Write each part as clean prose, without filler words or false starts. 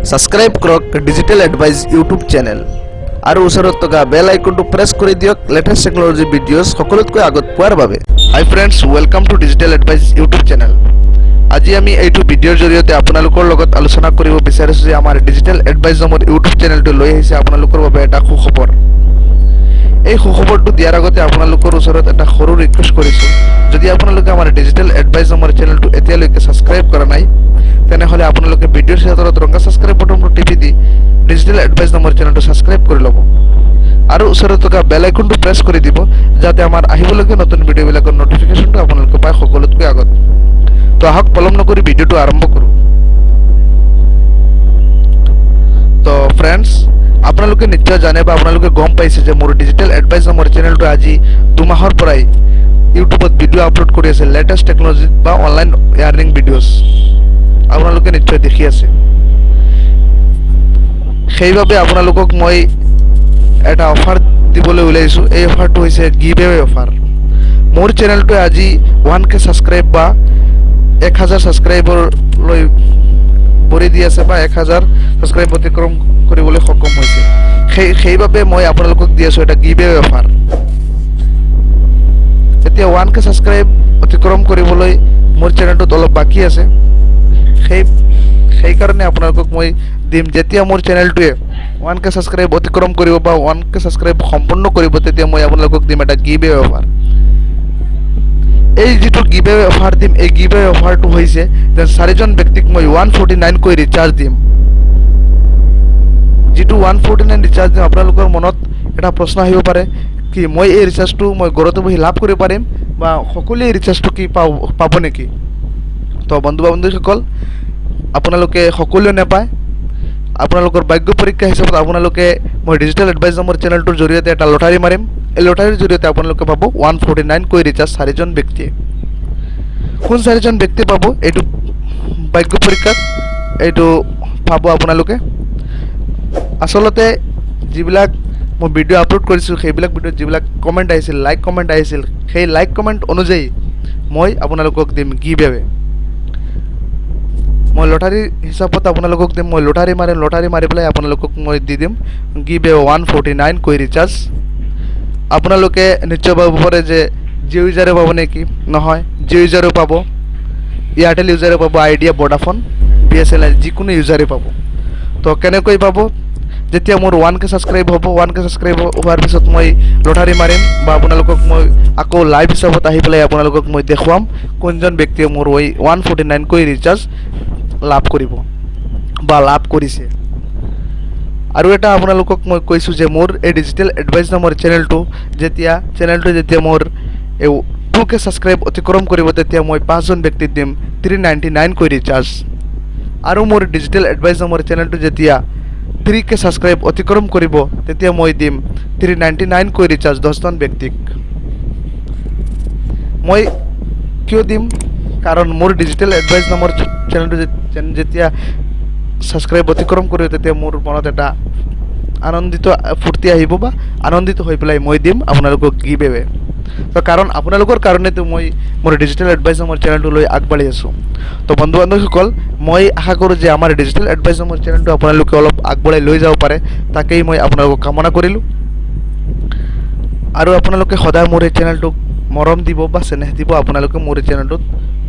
Subscribe কৰক digital advice YouTube channel আৰু ওচৰত থকা বেল আইকনটো প্ৰেছ কৰি দিয়ক লেটেষ্ট টেকনলজি ভিডিঅ'ছ সকলোতকৈ আগত পোৱাৰ বাবে। হাই friends, welcome to digital advice YouTube channel. আজি আমি এইটো ভিডিঅ'ৰ জৰিয়তে আপোনালোকৰ লগত আলোচনা কৰিব বিচাৰিছো যে আমাৰ ডিজিটেল এডভাইস নামৰ ইউটিউব চেনেলটো লৈ আহিছে আপোনালোকৰ বাবে এটা সুখবৰ। এই সুখবৰটো দিয়াৰ আগতে আপোনালোকৰ ওচৰত এটা সৰু ৰিকুৱেষ্ট কৰিছো, যদি আপোনালোকে আমাৰ ডিজিটেল এডভাইস নামৰ চেনেলটো এতিয়ালৈকে সাবস্ক্ৰাইব কৰা নাই তেনেহলে আপোনালোকে ভিডিঅ'ৰ শেষত ৰঙা সাবস্ক্ৰাইব বাটনটো টিপি দি ডিজিটেল এডভাইস নামৰ চেনেলটো সাবস্ক্ৰাইব কৰি ল'ব আৰু ওচৰত থকা বেল আইকনটো প্ৰেছ কৰি দিব যাতে আমাৰ আহিবলগীয়া নতুন ভিডিঅ'বিলাকৰ নটিফিকেশ্যনটো আপোনালোকে পায় সকলোতকৈ আগত। তো আহক পলম নকৰি ভিডিঅ'টো আৰম্ভ কৰোঁ। তো ফ্ৰেণ্ডছ, আপোনালোকে নিশ্চয় জানে বা আপোনালোকে গম পাইছে যে মোৰ ডিজিটেল এডভাইস নামৰ চেনেলটো আজি 2 মাহৰ পৰাই ইউটিউবত ভিডিঅ' আপলোড কৰি আছে লেটেষ্ট টেকনলজি বা অনলাইন আৰ্নিং ভিডিঅ'ছ আপোনালোকে নিশ্চয় দেখি আছে। সেইবাবে আপোনালোকক মই এটা অফাৰ দিবলৈ ওলাইছোঁ। এই অফাৰটো হৈছে গিভ এৱে অফাৰ। মোৰ চেনেলটো আজি 1K সাবস্ক্ৰাইব বা 1000 সাবস্ক্ৰাইবৰলৈ ভৰি দি আছে বা 1000 সাবস্ক্ৰাইব অতিক্ৰম কৰিবলৈ সক্ষম হৈছে। সেইবাবে মই আপোনালোকক দি আছোঁ এটা গিভ এৱে অফাৰ। এতিয়া 1K সাবস্ক্ৰাইব অতিক্ৰম কৰিবলৈ মোৰ চেনেলটোত অলপ বাকী আছে। সেইকাৰণে আপোনালোকক মই দিম, যেতিয়া মোৰ চেনেলটোৱে 1K সাবস্ক্ৰাইব অতিক্ৰম কৰিব বা 1K সাবস্ক্ৰাইব সম্পূৰ্ণ কৰিব তেতিয়া মই আপোনালোকক দিম এটা গিভ এৱে অফাৰ। এই যিটো গিভ এৱে অফাৰ দিম, এই গিভ এৱে অফাৰটো হৈছে যে 4জন ব্যক্তিক মই 149 কৈ ৰিচাৰ্জ দিম। যিটো 149 ৰিচাৰ্জ দিম, আপোনালোকৰ মনত এটা প্ৰশ্ন আহিব পাৰে কি মই এই ৰিচাৰ্জটো মই ঘৰতে বহি লাভ কৰিব পাৰিম বা সকলোৱে এই ৰিচাৰ্জটো কি পাব নেকি? তো বন্ধুসকল, আপোনালোকে সকলোৱে নাপায়। আপোনালোকৰ ভাগ্য পৰীক্ষা হিচাপত আপোনালোকে মই ডিজিটেল এডভাইস নামৰ চেনেলটোৰ জৰিয়তে এটা লটাৰী মাৰিম। এই লটাৰীৰ জৰিয়তে আপোনালোকে পাব 149 কৈ ৰিচাৰ্জ 4জন ব্যক্তিয়ে। কোন 4জন ব্যক্তি পাব এইটো ভাগ্য পৰীক্ষাত এইটো পাব আপোনালোকে। আচলতে যিবিলাক মই ভিডিঅ' আপলোড কৰিছোঁ সেইবিলাক ভিডিঅ'ত যিবিলাক কমেণ্ট আহিছিল, লাইক কমেণ্ট আহিছিল, সেই লাইক কমেণ্ট অনুযায়ী মই আপোনালোকক দিম গিভ এৱে। মই লটাৰী হিচাপত আপোনালোকক দিম। মই লটাৰী মাৰি পেলাই আপোনালোকক মই দি দিম গিভ এৱে 149 কৈ ৰিচাৰ্জ। আপোনালোকে নিশ্চয় ভাবিব পাৰে যে জিঅ' ইউজাৰে পাব নেকি? নহয়, জিঅ' ইউজাৰেও পাব, এয়াৰটেল ইউজাৰে পাব, আইডিয়া, ভোডাফোন, BSNL যিকোনো ইউজাৰে পাব। তো কেনেকৈ পাব? যেতিয়া মোৰ 1K সাবস্ক্ৰাইব হ'ব, 1K সাবস্ক্ৰাইব হোৱাৰ পিছত মই লটাৰী মাৰিম বা আপোনালোকক মই আকৌ লাইভ হিচাপত আহি পেলাই আপোনালোকক মই দেখুৱাম কোনজন ব্যক্তিয়ে মোৰ 149 কৈ ৰিচাৰ্জ লাভ কৰিব বা লাভ কৰিছে। আৰু এটা আপোনালোকক মই কৈছোঁ যে মোৰ এই ডিজিটেল এডভাইস নামৰ চেনেলটো যেতিয়া মোৰ 2K সাবস্ক্ৰাইব অতিক্ৰম কৰিব তেতিয়া মই 5জন ব্যক্তিক দিম 399 কৈ ৰিচাৰ্জ। আৰু মোৰ ডিজিটেল এডভাইস নামৰ চেনেলটো যেতিয়া 3K সাবস্ক্ৰাইব অতিক্ৰম কৰিব তেতিয়া মই দিম 399 কৈ ৰিচাৰ্জ 10জন ব্যক্তিক। মই কিয় দিম? কাৰণ মোৰ ডিজিটেল এডভাইস নামৰ চেনেলটো যেতিয়া সাবস্ক্ৰাইব অতিক্ৰম কৰিব তেতিয়া মোৰ মনত এটা আনন্দিত ফূৰ্তি আহিব বা আনন্দিত হৈ পেলাই মই দিম আপোনালোকক গিভ এৱে। তো কাৰণ আপোনালোকৰ কাৰণেতো মই মোৰ ডিজিটেল এডভাইস নামৰ চেনেলটো লৈ আগবাঢ়ি আছোঁ। তো বন্ধুসকল, মই আশা কৰোঁ যে আমাৰ ডিজিটেল এডভাইস নামৰ চেনেলটো আপোনালোকে অলপ আগবঢ়াই লৈ যাব পাৰে, তাকেই মই আপোনালোকক কামনা কৰিলোঁ। আৰু আপোনালোকে সদায় মোৰ এই চেনেলটোক মৰম দিব বা চেনেহ দিব। আপোনালোকে মোৰ এই চেনেলটোত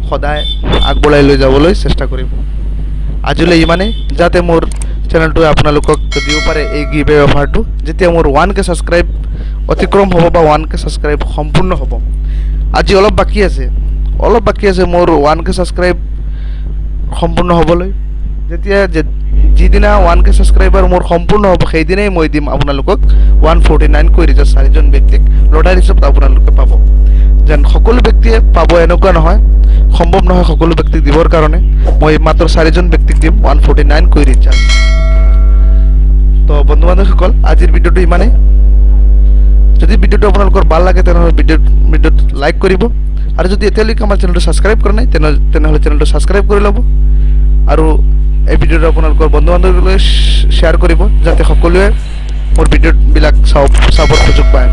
সদায় আগবঢ়াই লৈ যাবলৈ চেষ্টা কৰিব। আজিলৈ ইমানেই, যাতে মোৰ চেনেলটোৱে আপোনালোকক দিব পাৰে এই গিভ এৱে অফাৰটো যেতিয়া মোৰ 1K সাবস্ক্ৰাইব অতিক্ৰম হ'ব বা 1K সাবস্ক্ৰাইব সম্পূৰ্ণ হ'ব। আজি অলপ বাকী আছে মোৰ 1K সাবস্ক্ৰাইব সম্পূৰ্ণ হ'বলৈ। যিদিনা 1K সাবস্ক্ৰাইবাৰ মোৰ সম্পূৰ্ণ হ'ব সেইদিনাই মই দিম আপোনালোকক 149 কৈ ৰিচাৰ্জ 4জন ব্যক্তিক লটাৰী হিচাপত আপোনালোকে পাব। যেন সকলো ব্যক্তিয়ে পাব এনেকুৱা নহয়, সম্ভৱ নহয় সকলো ব্যক্তিক দিবৰ কাৰণে। মই মাত্ৰ 4জন ব্যক্তিক দিম 149 কৈ ৰিচাৰ্জ। তো বন্ধুসকল, আজিৰ ভিডিঅ'টো ইমানেই। যদি ভিডিঅ'টো আপোনালোকৰ ভাল লাগে তেনেহ'লে ভিডিঅ'ত লাইক কৰিব আৰু যদি এতিয়ালৈকে আমাৰ চেনেলটো ছাবস্ক্ৰাইব কৰা নাই তেনেহ'লে চেনেলটো ছাবস্ক্ৰাইব কৰি ল'ব আৰু এই ভিডিঅ'টো আপোনালোকৰ বন্ধু-বান্ধৱীলৈ শ্বেয়াৰ কৰিব যাতে সকলোৱে মোৰ ভিডিঅ'বিলাক চাবৰ সুযোগ পায়।